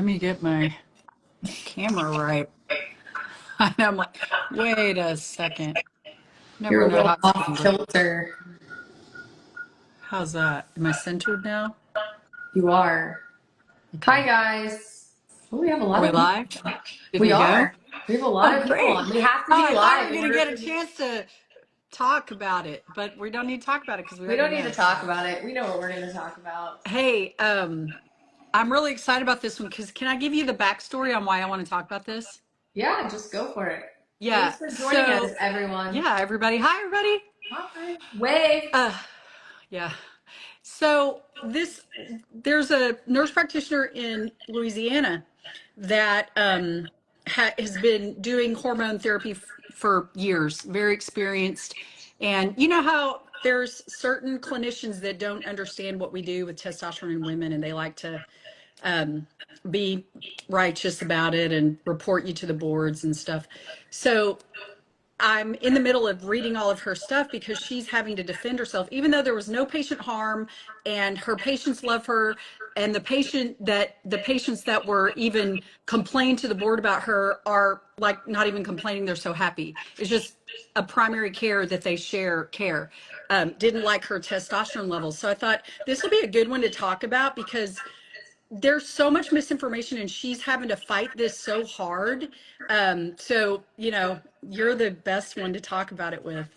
me get my camera right. And I'm like, wait a second. You're Never a know little how it's off going to go. kilter. How's that? Am I centered now? You are. Hi, Okay. guys. Oh, we have a Are lot we of people. live? Did We we go? are. We have a Oh, lot of people great. on. We have to Oh, be I thought we live were in going to order get for a the. chance to talk about it, but we don't need to talk about it because we We already don't need to know. talk So, about it. We know what we're going to talk about. hey, I'm really excited about this one because can I give you the backstory on why I want to talk about this? Yeah, just go for it. Yeah. Thanks for joining us, So, everyone. yeah, everybody. Hi, everybody. Hi. Wave. Uh, yeah. So there's a nurse practitioner in Louisiana that has been doing hormone therapy for years, very experienced. And you know how there's certain clinicians that don't understand what we do with testosterone in women, and they like to um, be righteous about it and report you to the boards and stuff. So I'm in the middle of reading all of her stuff because she's having to defend herself, even though there was no patient harm and her patients love her. And the patients that were even complained to the board about her are like not even complaining. They're so happy. It's just a primary care that they share care. Didn't like her testosterone levels. So I thought this will be a good one to talk about because there's so much misinformation and she's having to fight this so hard. So, you're the best one to talk about it with.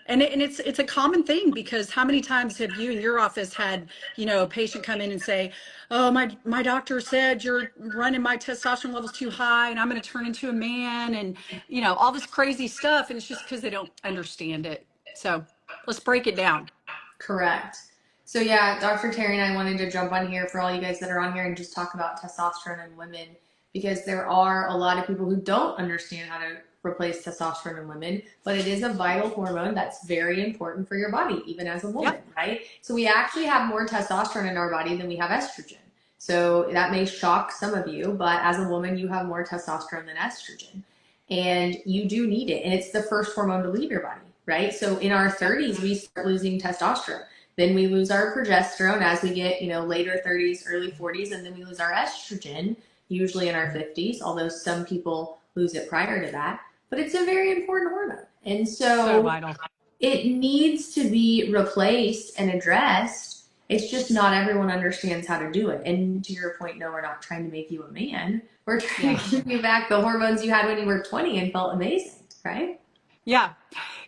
And it's a common thing because how many times have you in your office had, a patient come in and say, "Oh, my doctor said you're running my testosterone levels too high and I'm going to turn into a man," and all this crazy stuff, and it's just because they don't understand it. So, let's break it down. Correct. So yeah, Dr. Terri and I wanted to jump on here for all you guys that are on here and just talk about testosterone in women because there are a lot of people who don't understand how to replace testosterone in women, but it is a vital hormone that's very important for your body, even as a woman, Yep. right? So we actually have more testosterone in our body than we have estrogen. So that may shock some of you, but as a woman, you have more testosterone than estrogen. And you do need it. And it's the first hormone to leave your body, right? So in our 30s, we start losing testosterone. Then we lose our progesterone as we get, later 30s, early 40s, and then we lose our estrogen, usually in our 50s, although some people lose it prior to that. But it's a very important hormone. And So so vital. it needs to be replaced and addressed. It's just not everyone understands how to do it. And to your point, no, we're not trying to make you a man. We're trying Yeah. to give you back the hormones you had when you were 20 and felt amazing, right? Yeah.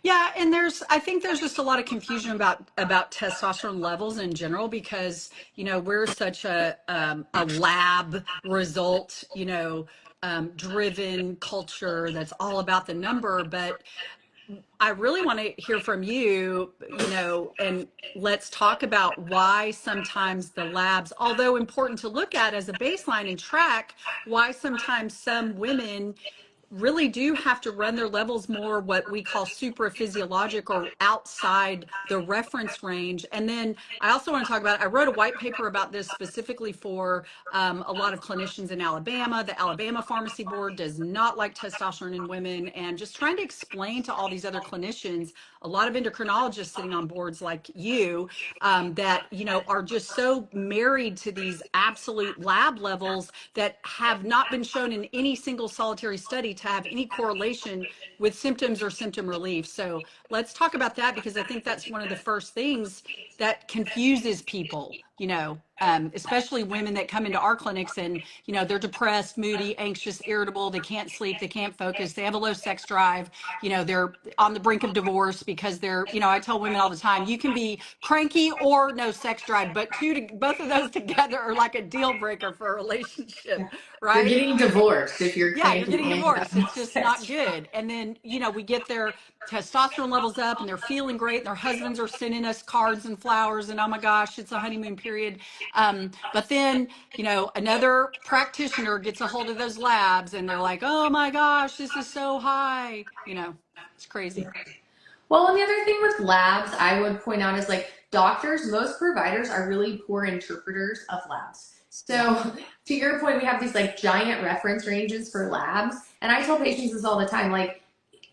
Yeah, and I think there's just a lot of confusion about testosterone levels in general because, we're such a lab result, driven culture that's all about the number, but I really want to hear from you, and let's talk about why sometimes the labs, although important to look at as a baseline and track, why sometimes some women really do have to run their levels more what we call supraphysiologic or outside the reference range. And then I also want to talk about, I wrote a white paper about this specifically for a lot of clinicians in Alabama. The Alabama Pharmacy Board does not like testosterone in women, and just trying to explain to all these other clinicians, a lot of endocrinologists sitting on boards like you, that, are just so married to these absolute lab levels that have not been shown in any single solitary study to have any correlation with symptoms or symptom relief. So let's talk about that because I think that's one of the first things that confuses people, especially women that come into our clinics and, they're depressed, moody, anxious, irritable, they can't sleep, they can't focus, they have a low sex drive, they're on the brink of divorce because I tell women all the time, you can be cranky or no sex drive, but both of those together are like a deal breaker for a relationship, You're right? getting divorced if you're Yeah, you're cranky getting and you have divorced. no It's just not sex. good. And then, we get their testosterone levels up and they're feeling great. And their husbands are sending us cards and flowers and oh my gosh, it's a honeymoon period. But then, another practitioner gets a hold of those labs and they're like, oh my gosh, this is so high. It's crazy. Well, and the other thing with labs, I would point out is like doctors, most providers are really poor interpreters of labs. Yeah. So to your point, we have these like giant reference ranges for labs. And I tell patients this all the time, like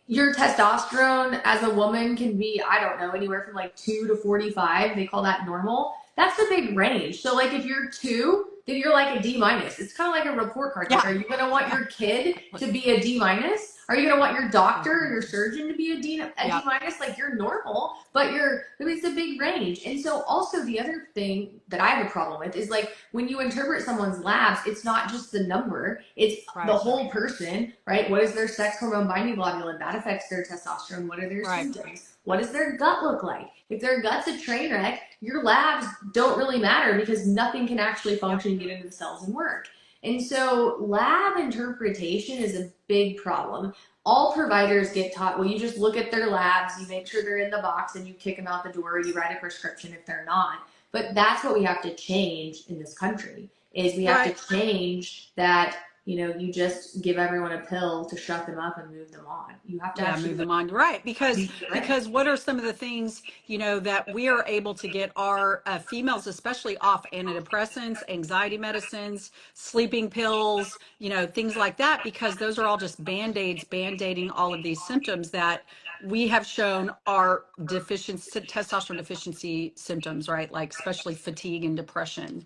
your testosterone as a woman can be, I don't know, anywhere from like 2 to 45. They call that normal. That's a big range. So like if you're 2, then you're like a D minus. It's kind of like a report card. Like, Yeah. are you going to want your kid to be a D minus? Are you going to want your doctor or your surgeon to be a D Yeah. minus? Like, you're normal, but it's a big range. And so also the other thing that I have a problem with is like when you interpret someone's labs, it's not just the number, it's the Right. whole person, right? What is their sex hormone binding globulin? That affects their testosterone. What are their Right. symptoms? What does their gut look like? If their gut's a train wreck, your labs don't really matter because nothing can actually function, get into the cells, and work. And so lab interpretation is a big problem. All providers get taught, well, you just look at their labs, you make sure they're in the box, and you kick them out the door, you write a prescription if they're not. But that's what we have to change in this country, is we have to change that, you just give everyone a pill to shut them up and move them on. You have to actually move them on. Right. Because right. what are some of the things, that we are able to get our females, especially off antidepressants, anxiety medicines, sleeping pills, things like that, because those are all just band-aids, band-aiding all of these symptoms that we have shown are testosterone deficiency symptoms, right? Like especially fatigue and depression.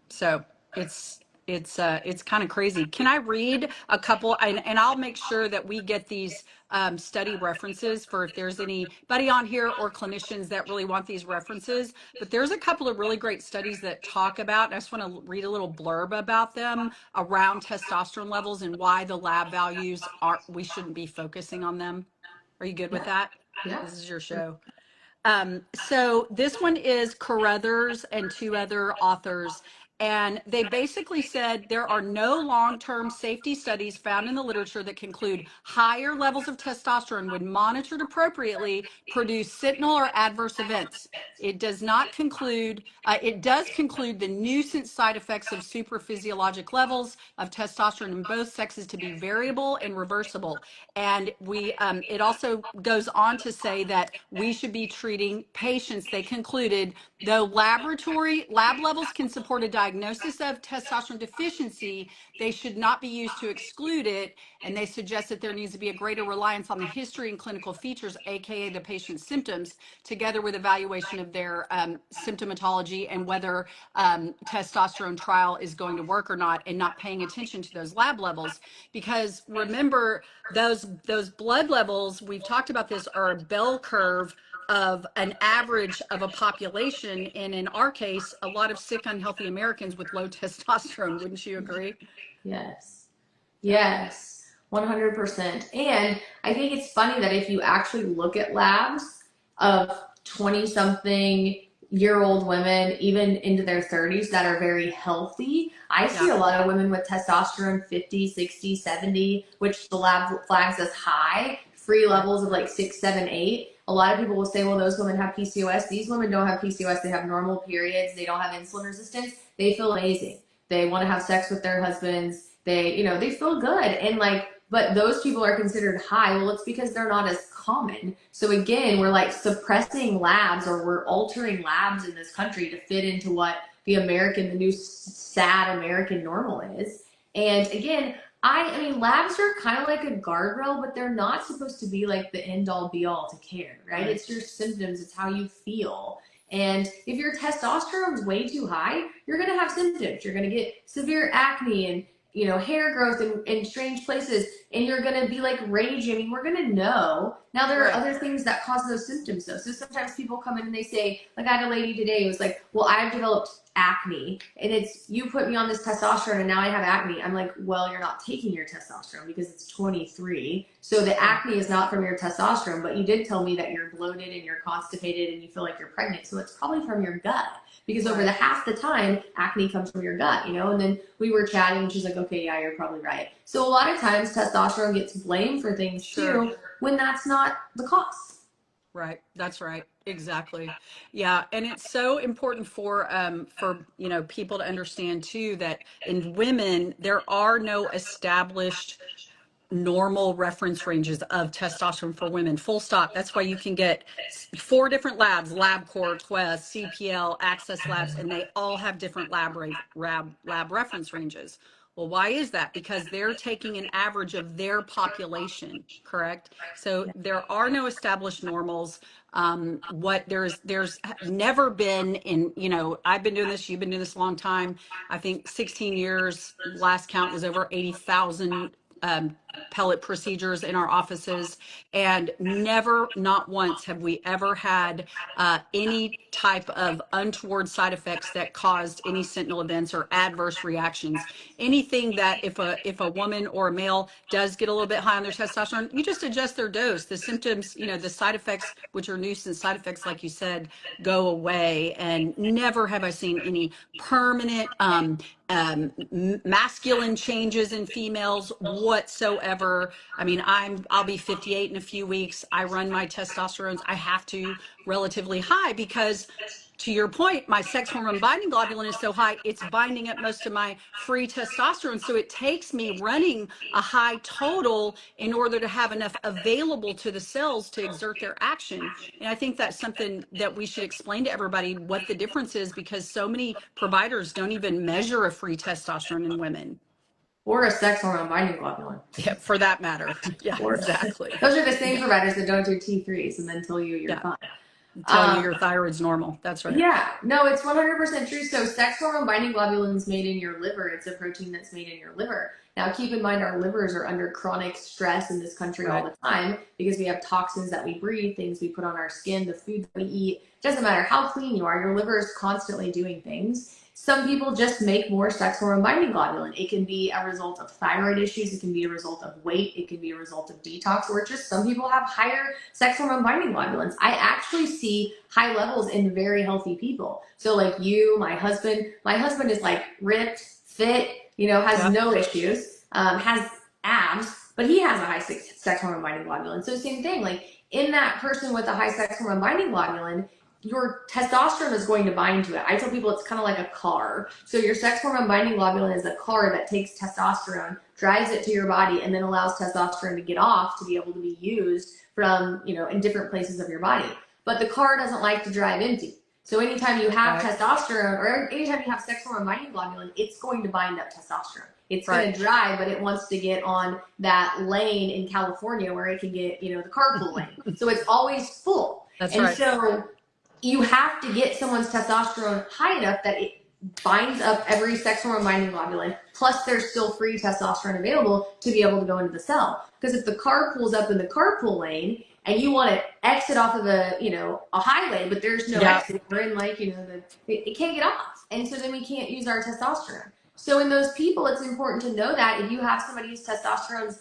So it's kind of crazy. Can I read a couple, and I'll make sure that we get these study references for if there's anybody on here or clinicians that really want these references. But there's a couple of really great studies that talk about, and I just want to read a little blurb about them around testosterone levels and why the lab values we shouldn't be focusing on them. Are you good with Yeah. that? Yeah. This is your show. So this one is Carruthers and two other authors. And they basically said there are no long-term safety studies found in the literature that conclude higher levels of testosterone, when monitored appropriately, produce sentinel or adverse events. It does not conclude, it does conclude the nuisance side effects of supraphysiologic levels of testosterone in both sexes to be variable and reversible. And it also goes on to say that we should be treating patients. They concluded, though lab levels can support a diagnosis of testosterone deficiency, they should not be used to exclude it. And they suggest that there needs to be a greater reliance on the history and clinical features, aka the patient's symptoms, together with evaluation of their symptomatology and whether testosterone trial is going to work or not, and not paying attention to those lab levels. Because remember, those blood levels, we've talked about this, are a bell curve of an average of a population, and in our case, a lot of sick, unhealthy Americans with low testosterone. Wouldn't you agree? Yes. Yeah. Yes. 100%. And I think it's funny that if you actually look at labs of 20 something year old women, even into their 30s, that are very healthy, I see a lot of women with testosterone 50, 60, 70, which the lab flags as high, free levels of like 6, 7, 8. A lot of people will say, well, those women have PCOS. These women don't have PCOS. They have normal periods. They don't have insulin resistance. They feel amazing. They want to have sex with their husbands. They feel good. And like, but those people are considered high. Well, it's because they're not as common. So again, we're like suppressing labs, or we're altering labs in this country to fit into what the new sad American normal is. And again, I mean, labs are kind of like a guardrail, but they're not supposed to be like the end all be all to care, right? It's your symptoms, it's how you feel. And if your testosterone is way too high, you're going to have symptoms. You're going to get severe acne and hair growth in strange places, and you're gonna be like raging. I mean, we're gonna know. Now there are other things that cause those symptoms though. So sometimes people come in and they say, like I had a lady today who was like, well, I've developed acne, and it's, you put me on this testosterone and now I have acne. I'm like, well, you're not taking your testosterone because it's 23. So the acne is not from your testosterone, but you did tell me that you're bloated and you're constipated and you feel like you're pregnant. So it's probably from your gut. Because over the half the time, acne comes from your gut, and then we were chatting and she's like, okay, yeah, you're probably right. So a lot of times testosterone gets blamed for things too, when that's not the cause. Right. That's right. Exactly. Yeah. And it's so important for people to understand too, that in women, there are no established normal reference ranges of testosterone for women, full stop. That's why you can get 4 different labs: LabCorp, Quest, CPL, Access Labs, and they all have different lab reference ranges. Well, why is that? Because they're taking an average of their population, correct? So there are no established normals. What there's never been in, I've been doing this, you've been doing this a long time. I think 16 years, last count was over 80,000 pellet procedures in our offices, and never, not once, have we ever had any type of untoward side effects that caused any sentinel events or adverse reactions. Anything that if a woman or a male does get a little bit high on their testosterone, you just adjust their dose. The symptoms, the side effects, which are nuisance side effects, like you said, go away. And never have I seen any permanent masculine changes in females whatsoever. I mean, I'll be 58 in a few weeks. I run my testosterones. I have to relatively high because, to your point, my sex hormone binding globulin is so high, it's binding up most of my free testosterone. So it takes me running a high total in order to have enough available to the cells to exert their action. And I think that's something that we should explain to everybody what the difference is, because so many providers don't even measure a free testosterone in women. Or a sex hormone binding globulin. Yeah, for that matter. Yeah, Or, exactly. those are the same providers that don't do T3s and then tell you you're fine. Tell you your thyroid's normal. That's right. Yeah, no, it's 100% true. So sex hormone binding globulin is made in your liver. It's a protein that's made in your liver. Now, keep in mind, our livers are under chronic stress in this country all the time because we have toxins that we breathe, things we put on our skin, the food that we eat. It doesn't matter how clean you are, your liver is constantly doing things. Some people just make more sex hormone binding globulin. It can be a result of thyroid issues. It can be a result of weight. It can be a result of detox, or just some people have higher sex hormone binding globulins. I actually see high levels in very healthy people. So like you, my husband is like ripped, fit, has no issues, has abs, but he has a high sex hormone binding globulin. So same thing, like in that person with a high sex hormone binding globulin, your testosterone is going to bind to it. I tell people it's kind of like a car. So your sex hormone binding globulin is a car that takes testosterone, drives it to your body, and then allows testosterone to get off to be able to be used from, in different places of your body. But the car doesn't like to drive empty. So anytime you have testosterone, or anytime you have sex hormone binding globulin, it's going to bind up testosterone. It's going to drive, but it wants to get on that lane in California where it can get, the carpool lane. So it's always full. That's right. So you have to get someone's testosterone high enough that it binds up every sex hormone binding globulin, plus there's still free testosterone available to be able to go into the cell. Because if the car pulls up in the carpool lane and you want to exit off of a highway, but there's no exit, we're in it can't get off. And so then we can't use our testosterone. So in those people, it's important to know that if you have somebody whose testosterone's,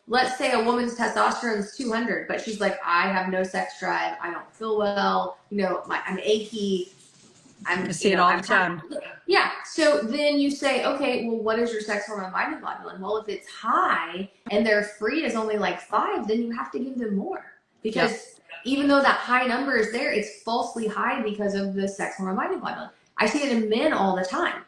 let's say a woman's testosterone is 200, but she's like, I have no sex drive. I don't feel well. I'm achy. I see it all the time. Yeah. So then you say, okay, well, what is your sex hormone binding globulin? Well, if it's high and their free is only like 5, then you have to give them more because even though that high number is there, it's falsely high because of the sex hormone binding globulin. I see it in men all the time.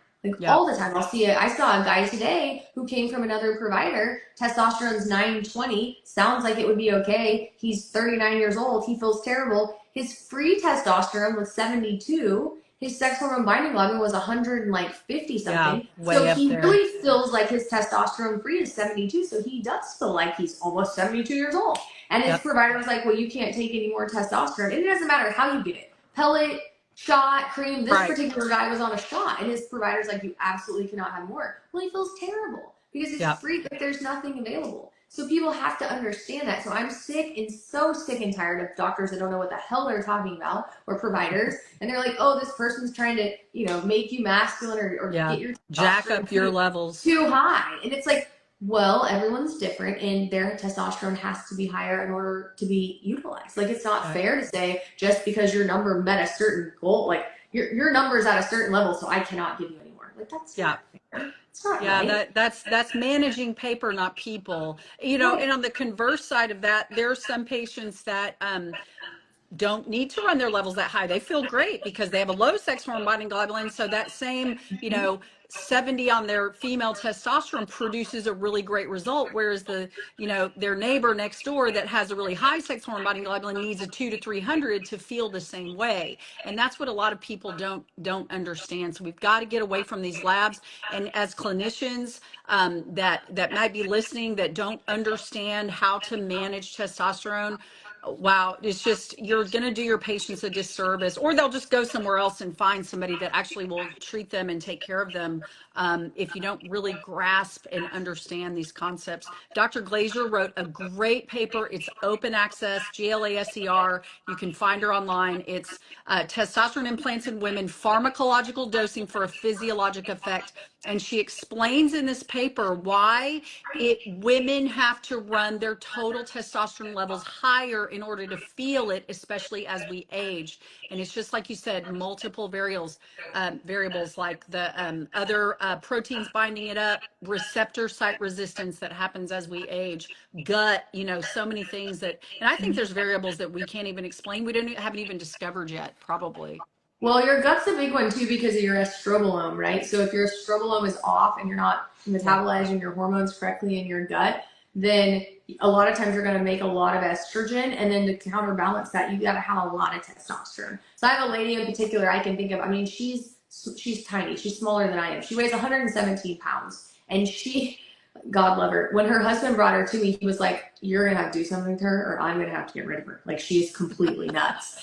All the time. I saw a guy today who came from another provider. Testosterone's 920. Sounds like it would be okay. He's 39 years old. He feels terrible. His free testosterone was 72. His sex hormone binding globulin was 150 something. So he really feels like his testosterone free is 72. So he does feel like he's almost 72 years old. And his provider was like, well, you can't take any more testosterone. And it doesn't matter how you get it. Pellet, shot, cream. This particular guy was on a shot, and his provider's like, you absolutely cannot have more. Well, he feels terrible because it's free, but there's nothing available. So people have to understand that. So I'm so sick and tired of doctors that don't know what the hell they're talking about, or providers, and they're like, oh, this person's trying to, make you masculine or get your jack up your levels too high. And it's like, well, everyone's different and their testosterone has to be higher in order to be utilized. Like, it's not fair to say just because your number met a certain goal, like your number's at a certain level, so I cannot give you any more. Like, that's not fair. It's not right. That's managing paper, not people. And on the converse side of that, there are some patients that don't need to run their levels that high. They feel great because they have a low sex hormone binding globulin. So that same, 70 on their female testosterone produces a really great result, whereas their neighbor next door that has a really high sex hormone binding globulin needs a 200 to 300 to feel the same way. And that's what a lot of people don't understand. So we've got to get away from these labs. And as clinicians that might be listening that don't understand how to manage testosterone, wow, it's just, you're going to do your patients a disservice, or they'll just go somewhere else and find somebody that actually will treat them and take care of them, if you don't really grasp and understand these concepts. Dr. Glazer wrote a great paper. It's open access, GLASER. You can find her online. It's Testosterone Implants in Women, Pharmacological Dosing for a Physiologic Effect. And she explains in this paper why women have to run their total testosterone levels higher in order to feel it, especially as we age. And it's just like you said, multiple variables like the other proteins binding it up, receptor site resistance that happens as we age, gut, so many things and I think there's variables that we can't even explain. Haven't even discovered yet, probably. Well, your gut's a big one too because of your estrobolome, right? So if your estrobolome is off and you're not metabolizing your hormones correctly in your gut, then a lot of times you're going to make a lot of estrogen, and then to counterbalance that, you got to have a lot of testosterone. So I have a lady in particular I can think of. I mean, she's tiny. She's smaller than I am. She weighs 117 pounds, and God love her. When her husband brought her to me, he was like, "You're gonna have to do something to her, or I'm gonna have to get rid of her. Like, she's completely nuts."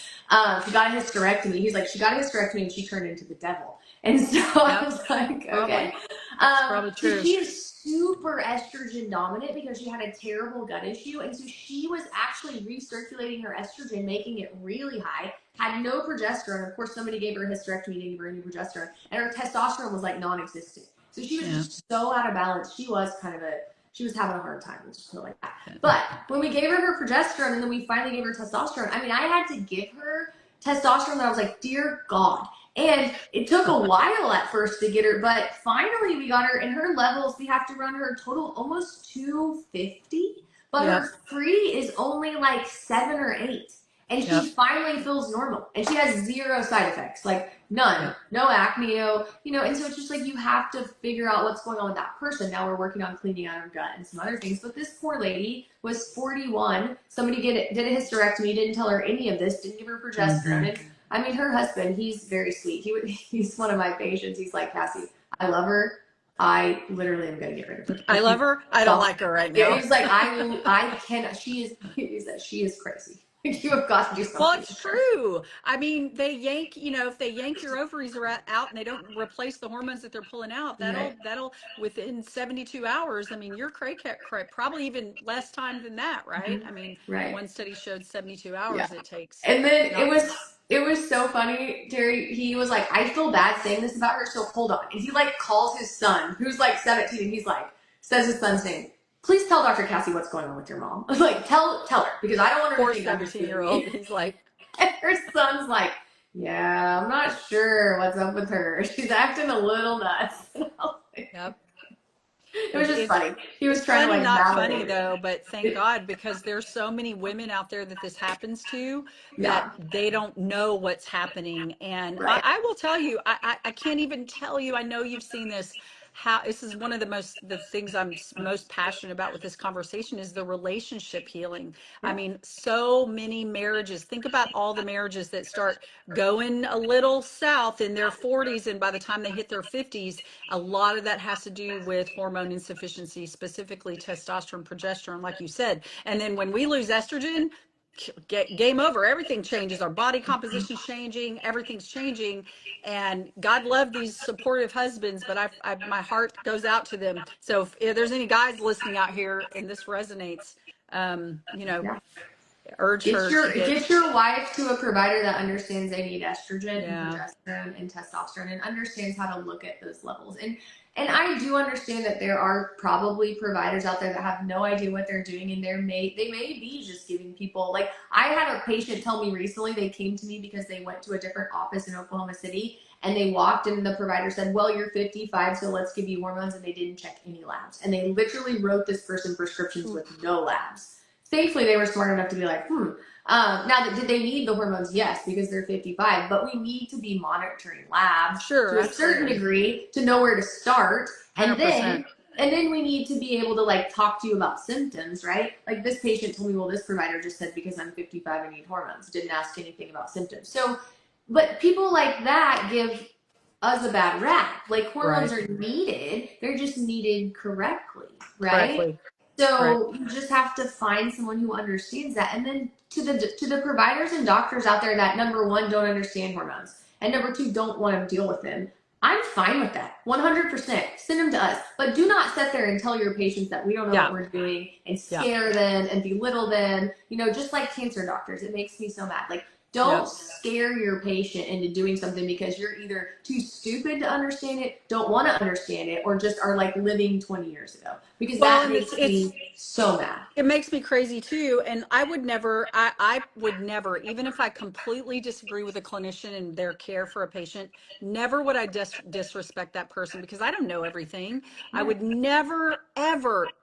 She got a hysterectomy. He's like, "She got a hysterectomy and she turned into the devil." And so I was like, "Okay." That's probably true. So she is super estrogen dominant because she had a terrible gut issue, and so she was actually recirculating her estrogen, making it really high. Had no progesterone. Of course, somebody gave her a hysterectomy, didn't give her any progesterone, and her testosterone was like non-existent. So she was just so out of balance. She was having a hard time, just put it like that. But when we gave her progesterone and then we finally gave her testosterone, I mean, I had to give her testosterone that I was like, dear God. And it took a while at first to get her, but finally we got her, and her levels, we have to run her total almost 250, but her free is only like 7 or 8. And she finally feels normal, and she has 0 side effects, like none, no acne, and so it's just like you have to figure out what's going on with that person. Now we're working on cleaning out her gut and some other things, but this poor lady was 41. Somebody did a hysterectomy, didn't tell her any of this, didn't give her progesterone. And I mean, her husband, he's very sweet. He's one of my patients. He's like, "Cassie, I love her. I literally am going to get rid of her. I love her. I don't like her right now." Yeah, he's like, I cannot. She is crazy. You have got to do something. Well, it's true. I mean, they yank, if they yank your ovaries out and they don't replace the hormones that they're pulling out, that'll within 72 hours. I mean, you're probably even less time than that, right? I mean, one study showed 72 hours it takes. And then it was so funny, Terry. He was like, "I feel bad saying this about her, so hold on." And he like calls his son, who's like 17, and he's like, says his son's name. "Please tell Dr. Cassie what's going on with your mom." Like, tell her, because I don't want her to think I'm 17-year-old. He's like, and her son's like, "Yeah, I'm not sure what's up with her. She's acting a little nuts." Yep. It was just funny. He was trying to like not funny though, but thank God, because there's so many women out there that this happens to that they don't know what's happening. And I will tell you, I can't even tell you. I know you've seen this. How this is one of the things I'm most passionate about with this conversation is the relationship healing. I mean, so many marriages, think about all the marriages that start going a little south in their 40s, and by the time they hit their 50s, a lot of that has to do with hormone insufficiency, specifically testosterone, progesterone, like you said. And then when we lose estrogen, game over. Everything changes. Our body composition's changing. Everything's changing. And God love these supportive husbands, but my heart goes out to them. So if there's any guys listening out here and this resonates, urge her to get your wife to a provider that understands they need estrogen and progesterone and testosterone and understands how to look at those levels. And I do understand that there are probably providers out there that have no idea what they're doing, and they may be just giving people, like, I had a patient tell me recently, they came to me because they went to a different office in Oklahoma City, and they walked in and the provider said, "Well, you're 55, so let's give you hormones," and they didn't check any labs. And they literally wrote this person prescriptions with no labs. thankfully they were smart enough to be like, now did they need the hormones? Yes, because they're 55, but we need to be monitoring labs Sure, to a certain absolutely. degree to know where to start. And 100%. then we need to be able to like talk to you about symptoms, right? Like this patient told me, well, this provider just said because I'm 55 I need hormones, didn't ask anything about symptoms. So, but people like that give us a bad rap. Like hormones Right. are needed, they're just needed correctly, right? Correctly. Correct. So you just have to find someone who understands that. And then to the providers and doctors out there that number one don't understand hormones and number two don't want to deal with them. I'm fine with that. 100%. Send them to us. But do not sit there and tell your patients that we don't know Yeah. what we're doing and Yeah. scare them and belittle them. You know, just like cancer doctors, it makes me so mad. Like, don't Yep. scare your patient into doing something because you're either too stupid to understand it, don't want to understand it, or just are like living 20 years ago. Because Well, that and makes me so mad. it makes me crazy too. And I would never, even if I completely disagree with a clinician and their care for a patient, never would I disrespect that person because I don't know everything. I Right. would never, ever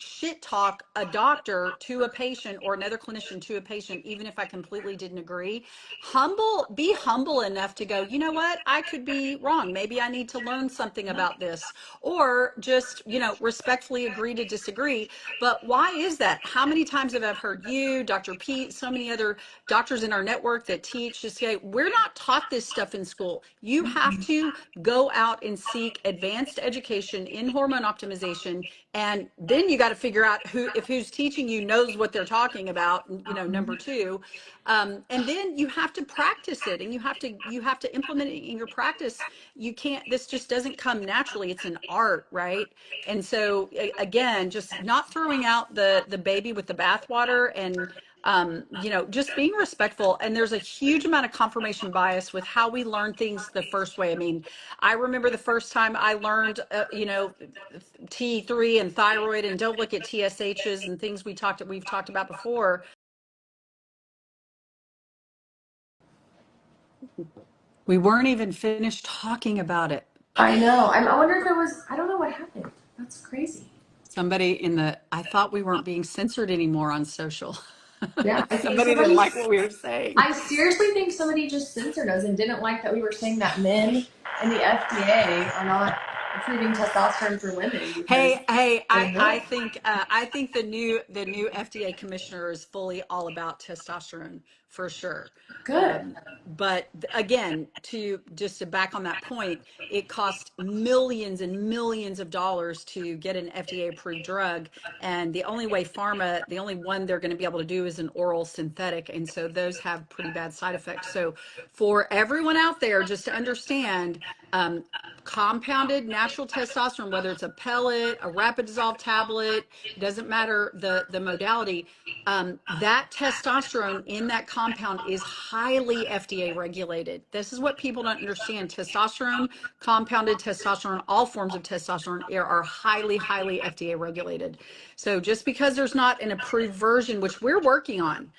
shit talk a doctor to a patient or another clinician to a patient, even if I completely didn't agree. Be humble enough to go, you know what, I could be wrong, maybe I need to learn something about this, or just, respectfully agree to disagree. But why is that? How many times have I heard you, Dr. Pete, so many other doctors in our network that teach just say, we're not taught this stuff in school. You have to go out and seek advanced education in hormone optimization, and then you got to figure out if who's teaching you knows what they're talking about, number two. And then you have to practice it, and you have to implement it in your practice. You can't, this just doesn't come naturally. It's an art, right? And so again, just not throwing out the baby with the bathwater, and just being respectful. And there's a huge amount of confirmation bias with how we learn things the first way. I mean, I remember the first time I learned, T3 and thyroid, and don't look at TSHs and things we've talked about before. We weren't even finished talking about it. I know. I wonder if it was, I don't know what happened. That's crazy. I thought we weren't being censored anymore on social. Yeah, I think Somebody didn't like what we were saying. I seriously think somebody just censored us and didn't like that we were saying that men in the FDA are not approving testosterone for women because Hey, they're men. I think the new FDA commissioner is fully all about testosterone for sure. Good. But again, to back on that point, it costs millions and millions of dollars to get an FDA approved drug, and the only one they're going to be able to do is an oral synthetic, and so those have pretty bad side effects. So for everyone out there, just to understand, compounded natural testosterone, whether it's a pellet, a rapid dissolved tablet, it doesn't matter the modality. That testosterone in that compound is highly FDA regulated. This is what people don't understand. Testosterone, compounded testosterone, all forms of testosterone are highly, highly FDA regulated. So just because there's not an approved version, which we're working on,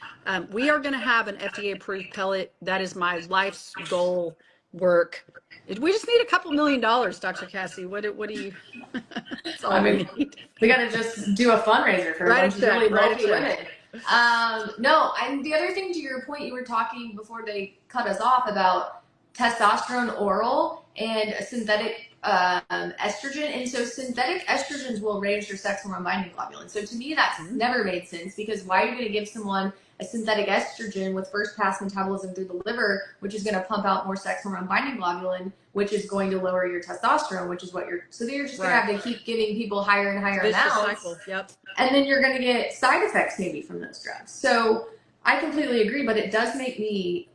we are going to have an FDA approved pellet. That is my life's goal work. We just need a couple $1,000,000, Dr. Cassie. What do you, that's all I we mean, need. we got to just do a fundraiser for a Write bunch a of check, really write a wealthy check. women. No, and the other thing to your point, you were talking before they cut us off about testosterone oral and synthetic estrogen. And so synthetic estrogens will raise your sex hormone binding globulin. So to me, that's never made sense because why are you going to give someone a synthetic estrogen with first pass metabolism through the liver, which is going to pump out more sex hormone binding globulin, which is going to lower your testosterone, which is what so you're just going to have to keep giving people higher and higher Vicious amounts. cycle. Yep. And then you're going to get side effects maybe from those drugs. So I completely agree, but it does make me,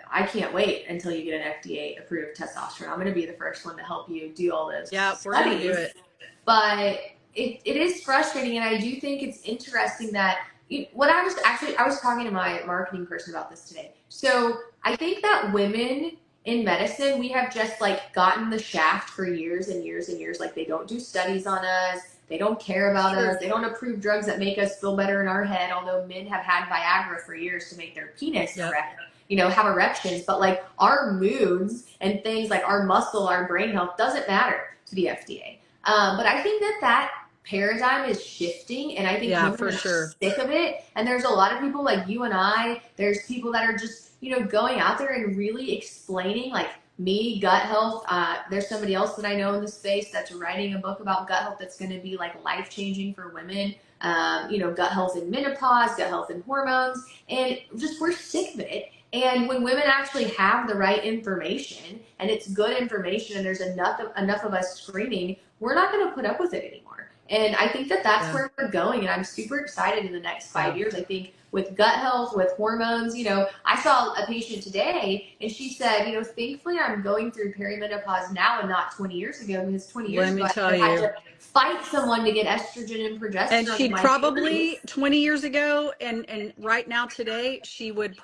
I can't wait until you get an FDA approved testosterone. I'm going to be the first one to help you do all those Yeah, we're going to do it. But it is frustrating, and I do think it's interesting that I was talking to my marketing person about this today. So I think that women in medicine, we have just like gotten the shaft for years and years and years. Like they don't do studies on us. They don't care about us. They don't approve drugs that make us feel better in our head. Although men have had Viagra for years to make their penis have erections. But like our moods and things like our muscle, our brain health doesn't matter to the FDA. But I think that paradigm is shifting, and I think Yeah, women for are sure. sick of it. And there's a lot of people like you and I, there's people that are just, going out there and really explaining, like me, gut health. There's somebody else that I know in the space that's writing a book about gut health that's going to be like life changing for women. Gut health in menopause, gut health in hormones, and just we're sick of it. And when women actually have the right information and it's good information and there's enough of us screaming, we're not going to put up with it anymore. And I think that that's Yeah. where we're going. And I'm super excited in the next 5 Yeah. years. I think with gut health, with hormones, I saw a patient today and she said, thankfully I'm going through perimenopause now and not 20 years ago, because 20 years Let ago me I tell would have had you. to fight someone to get estrogen and And progesterone in she'd my 30s. probably 20 years ago and right now today, she would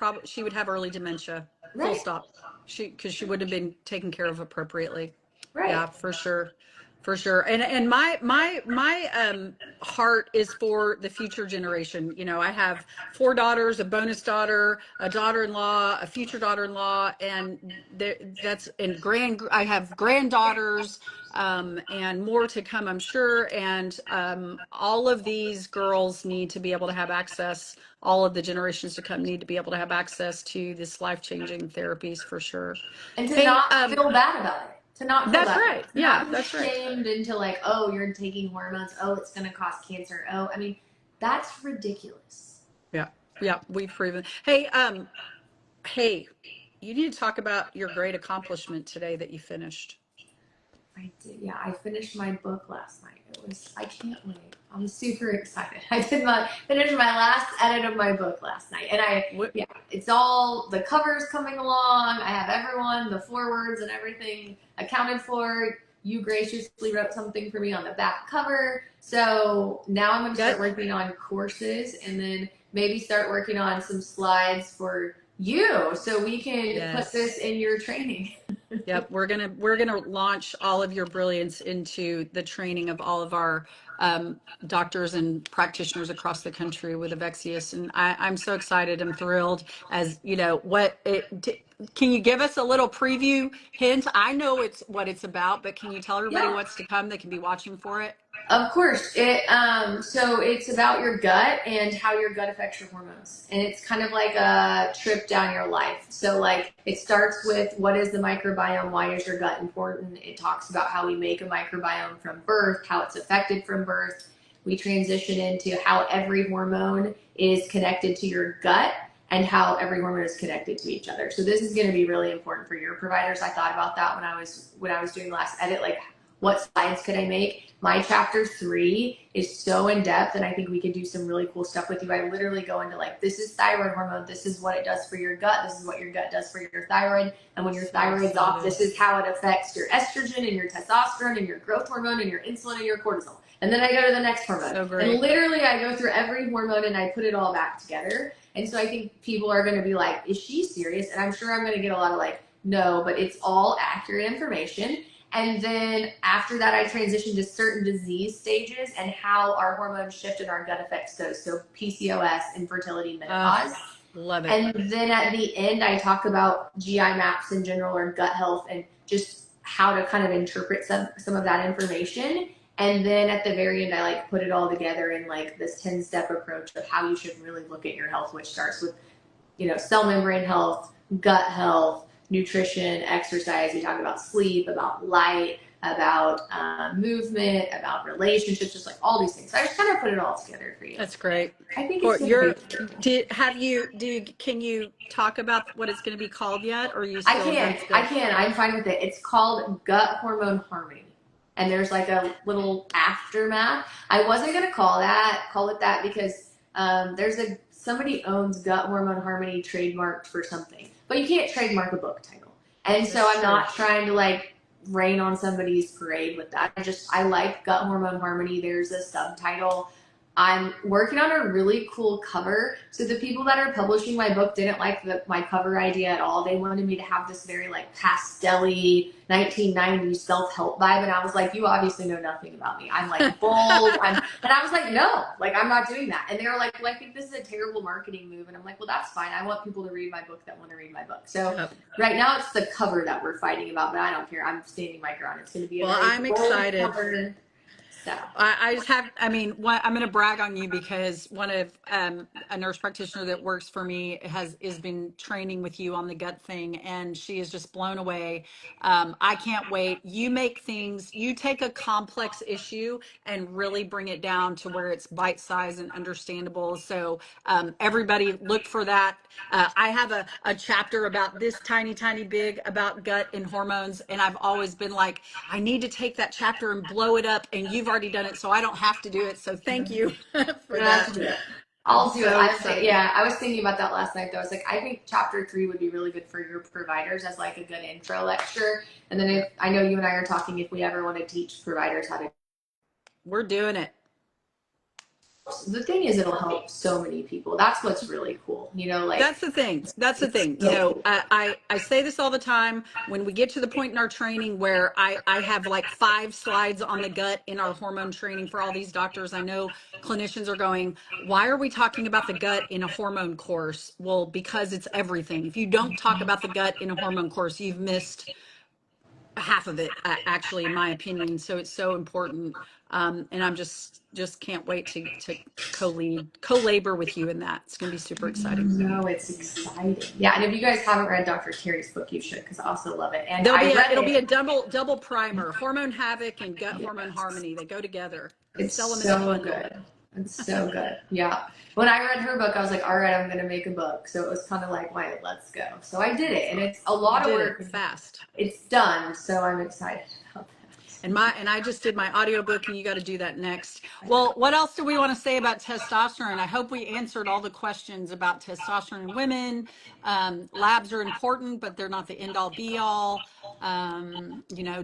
have early dementia. Full Right, stop. Because she would have been taken care of appropriately. right. Yeah, for sure. For sure. And my heart is for the future generation. I have 4 daughters, a bonus daughter, a daughter-in-law, a future daughter-in-law, and I have granddaughters, and more to come, I'm sure. And all of these girls need to be able to have access. All of the generations to come need to be able to have access to this life-changing therapies for sure. And to Hey, not feel bad about it. To not feel that's bad about right. it. To Yeah, not be that's right. shamed into like, oh, you're taking hormones. Oh, it's going to cause cancer. Oh, I mean, that's ridiculous. Yeah, yeah, we've proven. Hey, you need to talk about your great accomplishment today that you finished. I did. Yeah, I finished my book last night. I can't wait. I'm super excited. I finished my last edit of my book last night. And What? yeah, it's all, the cover's coming along. I have everyone, the forewords and everything accounted for. You graciously wrote something for me on the back cover. So now I'm going to start That, working on courses, and then maybe start working on some slides for you so we can put this yes. in your training. Yep, we're gonna launch all of your brilliance into the training of all of our doctors and practitioners across the country with Avexius, and I'm so excited. I'm thrilled. As you know, can you give us a little preview hint? I know it's what it's about, but can you tell everybody Yeah. what's to come? They can be watching for it. Of course. So it's about your gut and how your gut affects your hormones. And it's kind of like a trip down your life. So like it starts with what is the microbiome? Why is your gut important? It talks about how we make a microbiome from birth, how it's affected from birth. We transition into how every hormone is connected to your gut and how every hormone is connected to each other. So this is going to be really important for your providers. I thought about that when I was doing last edit, like what slides could I make? My chapter 3 is so in depth, and I think we could do some really cool stuff with you. I literally go into like, this is thyroid hormone, this is what it does for your gut, this is what your gut does for your thyroid, and when your So thyroid's off, excited. this is how it affects your estrogen and your testosterone and your growth hormone and your insulin and your cortisol. And then I go to the next hormone. So And great. literally I go through every hormone and I put it all back together. And so I think people are going to be like, is she serious? And I'm sure I'm going to get a lot of like, no, but it's all accurate information. And then after that, I transitioned to certain disease stages and how our hormones shift and our gut affects those. So PCOS, infertility, menopause. Love it. And then at the end, I talk about GI maps in general, or gut health, and just how to kind of interpret some of that information. And then at the very end, I like put it all together in like this 10-step approach of how you should really look at your health, which starts with, cell membrane health, gut health, nutrition, exercise. We talk about sleep, about light, about movement, about relationships, just like all these things. So I just kind of put it all together for you. That's great. I think For it's going to be. can you talk about what it's going to be called yet? Or are you I still, can. that's I good. can. I'm fine with it. It's called Gut Hormone Harmony. And there's like a little aftermath. I wasn't gonna call it that because somebody owns Gut Hormone Harmony trademarked for something, but you can't trademark a book title. And so That's I'm true. not trying to like rain on somebody's parade with that. I like Gut Hormone Harmony. There's a subtitle. I'm working on a really cool cover. So the people that are publishing my book didn't like my cover idea at all. They wanted me to have this very like pastel-y 1990s self-help vibe. And I was like, you obviously know nothing about me. I'm like bold. And I was like, no, like I'm not doing that. And they were like, well, I think this is a terrible marketing move. And I'm like, well, that's fine. I want people to read my book that want to read my book. So Yep. right now it's the cover that we're fighting about, but I don't care. I'm standing my ground. It's going to be a Well, very I'm bold excited. cover. I just have, I mean, I'm going to brag on you because one of a nurse practitioner that works for me has been training with you on the gut thing, and she is just blown away. I can't wait. You make things, you take a complex issue and really bring it down to where it's bite sized and understandable. So everybody look for that. I have a chapter about this tiny big about gut and hormones, and I've always been like, I need to take that chapter and blow it up, and you've already done it, so I don't have to do it. So thank you for that. I'm I'll do it. so excited. I was thinking about that last night though. I was like, I think chapter 3 would be really good for your providers as like a good intro lecture. And then if I know you and I are talking, if we ever want to teach providers how to, We're doing it. the thing is, it'll help so many people. That's what's really cool. Like That's the thing. That's the thing. so I say this all the time. When we get to the point in our training where I have like 5 slides on the gut in our hormone training for all these doctors, I know clinicians are going, why are we talking about the gut in a hormone course? Well, because it's everything. If you don't talk about the gut in a hormone course, you've missed half of it, actually, in my opinion. So it's so important. And I'm just can't wait to co-labor with you in that. It's going to be super exciting. No, it's exciting. Yeah, and if you guys haven't read Dr. Terry's book, you should, because I also love it. And It'll be a double primer, hormone havoc and gut hormone harmony. They go together. It's Sell them so in a bundle. good. It's so good. Yeah. When I read her book, I was like, all right, I'm going to make a book. So it was kind of like, wait, let's go. So I did it. And it's a lot of work. Fast. It's done. So I'm excited about that. And I just did my audiobook, and you got to do that next. Well, what else do we want to say about testosterone? I hope we answered all the questions about testosterone in women. Labs are important, but they're not the end all be all.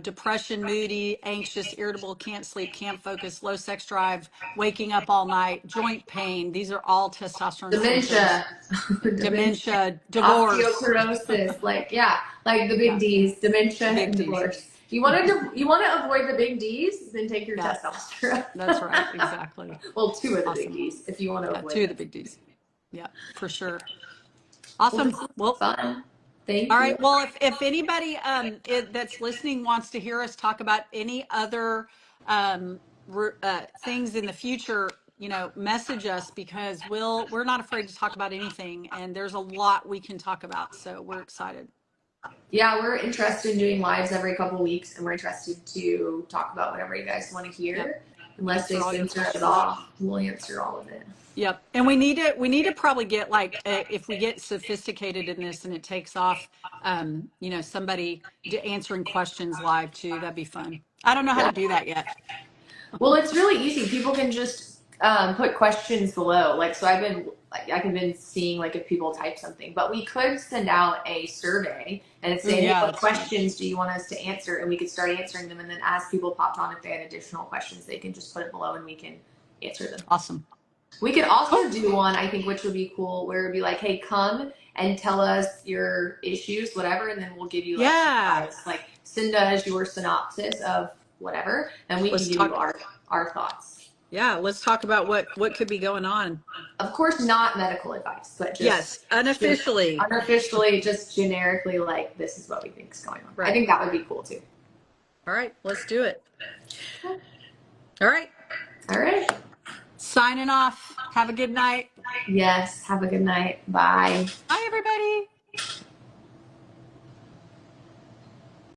Depression, moody, anxious, irritable, can't sleep, can't focus, low sex drive, waking up all night, joint pain. These are all testosterone symptoms. Dementia, divorce, osteoporosis, like the big D's, dementia and divorce. You want to avoid the big D's, then take your testosterone. That's right, exactly. Well, 2 of the big D's if you want to avoid 2 of the big D's. Yeah, for sure. Awesome. Well, fun. Thank you. All right. Well, if anybody that's listening wants to hear us talk about any other things in the future, message us, because we're not afraid to talk about anything, and there's a lot we can talk about. So we're excited. Yeah, we're interested in doing lives every couple of weeks, and we're interested to talk about whatever you guys want to hear. Yep. Unless they censor us off, we'll answer all of it. Yep. And we need to probably get if we get sophisticated in this and it takes off, somebody answering questions live too. That'd be fun. I don't know how to do that yet. Well, it's really easy. People can just put questions below. So I've been seeing if people type something, but we could send out a survey and say, what questions do you want us to answer? And we could start answering them. And then as people popped on, if they had additional questions, they can just put it below and we can answer them. Awesome. We could also do one, I think, which would be cool, where it'd be like, hey, come and tell us your issues, whatever. And then we'll give you send us your synopsis of whatever. And we can give you our thoughts. Yeah, let's talk about what could be going on. Of course, not medical advice, but just unofficially, just generically, this is what we think is going on. Right. I think that would be cool too. All right, let's do it. All right. Signing off. Have a good night. Yes, have a good night. Bye. Bye.